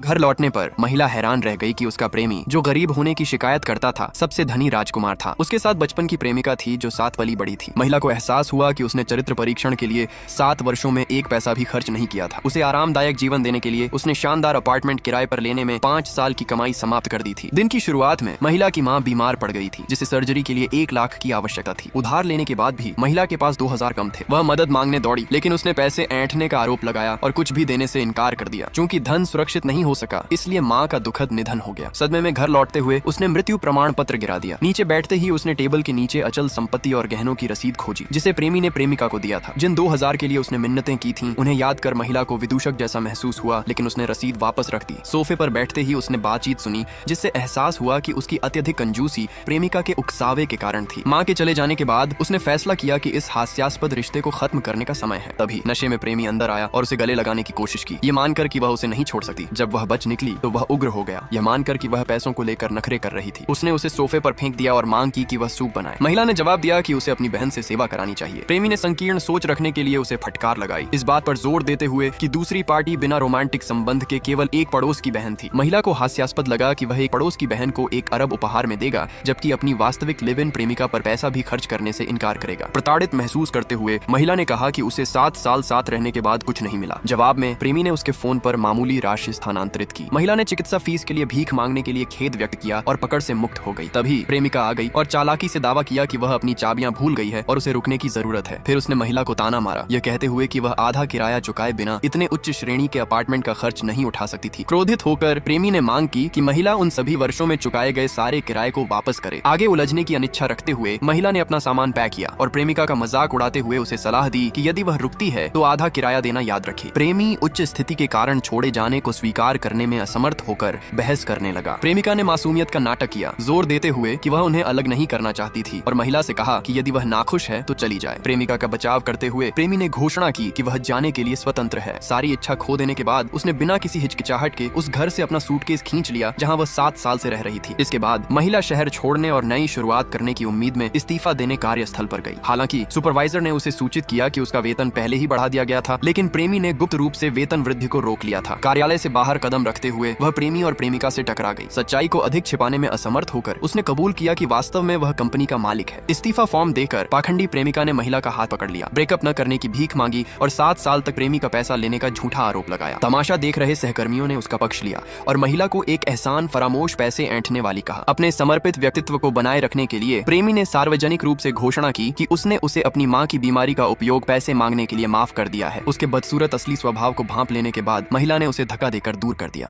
घर लौटने पर महिला हैरान रह गई कि उसका प्रेमी, जो गरीब होने की शिकायत करता था, सबसे धनी राजकुमार था। उसके साथ बचपन की प्रेमिका थी जो 7 वली बड़ी थी। महिला को एहसास हुआ कि उसने चरित्र परीक्षण के लिए 7 वर्षों में 1 पैसा भी खर्च नहीं किया था। उसे आरामदायक जीवन देने के लिए उसने शानदार अपार्टमेंट किराए पर लेने में 5 साल की कमाई समाप्त कर दी थी। दिन की शुरुआत में महिला की माँ बीमार पड़ गई थी, जिसे सर्जरी के लिए 1 लाख की आवश्यकता थी। उधार लेने के बाद भी महिला के पास 2000 कम थे। वह मदद मांगने दौड़ी, लेकिन उसने पैसे ऐंठने का आरोप लगाया और कुछ भी देने से इनकार कर दिया। चूंकि धन सुरक्षित नहीं हो सका, इसलिए माँ का दुखद निधन हो गया। सदमे में घर लौटते हुए उसने मृत्यु प्रमाण पत्र गिरा दिया। नीचे बैठते ही उसने टेबल के नीचे अचल संपत्ति और गहनों की रसीद खोजी, जिसे प्रेमी ने प्रेमिका को दिया था। जिन 2000 के लिए उसने मिन्नतें की थीं, उन्हें याद कर महिला को विदूषक जैसा महसूस हुआ, लेकिन उसने रसीद वापस रख दी। सोफे पर बैठते ही उसने बातचीत सुनी, जिससे एहसास हुआ कि उसकी अत्यधिक कंजूसी प्रेमिका के उकसावे के कारण थी। माँ के चले जाने के बाद उसने फैसला किया कि इस हास्यास्पद रिश्ते को खत्म करने का समय है। तभी नशे में प्रेमी अंदर आया और उसे गले लगाने की कोशिश की, ये मानकर कि वह उसे नहीं छोड़ सकती। जब वह बच निकली तो वह उग्र हो गया, यह मानकर कि वह पैसों को लेकर नखरे कर रही थी। उसने उसे सोफे पर फेंक दिया और मांग की कि वह सूप बनाए। महिला ने जवाब दिया कि उसे अपनी बहन से सेवा करानी चाहिए। प्रेमी ने संकीर्ण सोच रखने के लिए उसे फटकार लगाई, इस बात पर जोर देते हुए कि दूसरी पार्टी बिना रोमांटिक संबंध के केवल एक पड़ोस की बहन थी। महिला को हास्यास्पद लगा कि वह एक पड़ोस की बहन को 1 अरब उपहार में देगा, जबकि अपनी वास्तविक लिव इन प्रेमिका पर पैसा भी खर्च करने से इनकार करेगा। प्रताड़ित महसूस करते हुए महिला ने कहा कि उसे 7 साल साथ रहने के बाद कुछ नहीं मिला। जवाब में प्रेमी ने उसके फोन पर मामूली राशि स्थानांतरित की। महिला ने चिकित्सा फीस के लिए भीख मांगने के लिए खेद व्यक्त किया और पकड़ से मुक्त हो गई। तभी प्रेमिका आ गई और चालाकी से दावा किया कि वह अपनी चाबियां भूल गई है और उसे रुकने की जरूरत है। फिर उसने महिला को ताना मारा, यह कहते हुए कि वह आधा किराया चुकाए बिना इतने उच्च श्रेणी के अपार्टमेंट का खर्च नहीं उठा सकती थी। क्रोधित होकर प्रेमी ने मांग की कि महिला उन सभी वर्षों में चुकाए गए सारे किराए को वापस करे। आगे उलझने की अनिच्छा रखते हुए महिला ने अपना सामान पैक किया और प्रेमिका का मजाक उड़ाते हुए उसे सलाह दी कि यदि वह रुकती है तो आधा किराया देना याद रखे। प्रेमी उच्च स्थिति के कारण छोड़े जाने को स्वीकार करने में असमर्थ होकर बहस करने लगा। प्रेमिका ने मासूमियत का नाटक किया, जोर देते हुए कि वह उन्हें अलग नहीं करना चाहती थी, और महिला से कहा कि यदि वह नाखुश है तो चली जाए। प्रेमिका का बचाव करते हुए प्रेमी ने घोषणा की कि वह जाने के लिए स्वतंत्र है। सारी इच्छा खो देने के बाद उसने बिना किसी हिचकिचाहट के उस घर से अपना सूटकेस खींच लिया जहां वह 7 साल से रह रही थी। इसके बाद महिला शहर छोड़ने और नई शुरुआत करने की उम्मीद में इस्तीफा देने कार्यस्थल पर गई। हालांकि सुपरवाइजर ने उसे सूचित किया कि उसका वेतन पहले ही बढ़ा दिया गया था, लेकिन प्रेमी ने गुप्त रूप से वेतन वृद्धि को रोक लिया था। कार्यालय से बाहर कदम रखते हुए वह प्रेमी और प्रेमिका से टकरा गई। सच्चाई को अधिक छिपाने में असमर्थ होकर उसने कबूल किया कि वास्तव में वह कंपनी का मालिक है। इस्तीफा फॉर्म देकर पाखंडी प्रेमिका ने महिला का हाथ पकड़ लिया, ब्रेकअप न करने की भीख मांगी और 7 साल तक प्रेमी का पैसा लेने का झूठा आरोप लगाया। तमाशा देख रहे सहकर्मियों ने उसका पक्ष लिया और महिला को एक एहसान फरामोश पैसे ऐंठने वाली कहा। अपने समर्पित व्यक्तित्व को बनाए रखने के लिए प्रेमी ने सार्वजनिक रूप से घोषणा की कि उसने उसे अपनी माँ की बीमारी का उपयोग पैसे मांगने के लिए माफ कर दिया है। उसके बदसूरत असली स्वभाव को भांप लेने के बाद महिला ने उसे धक्का देकर दूर कर दिया।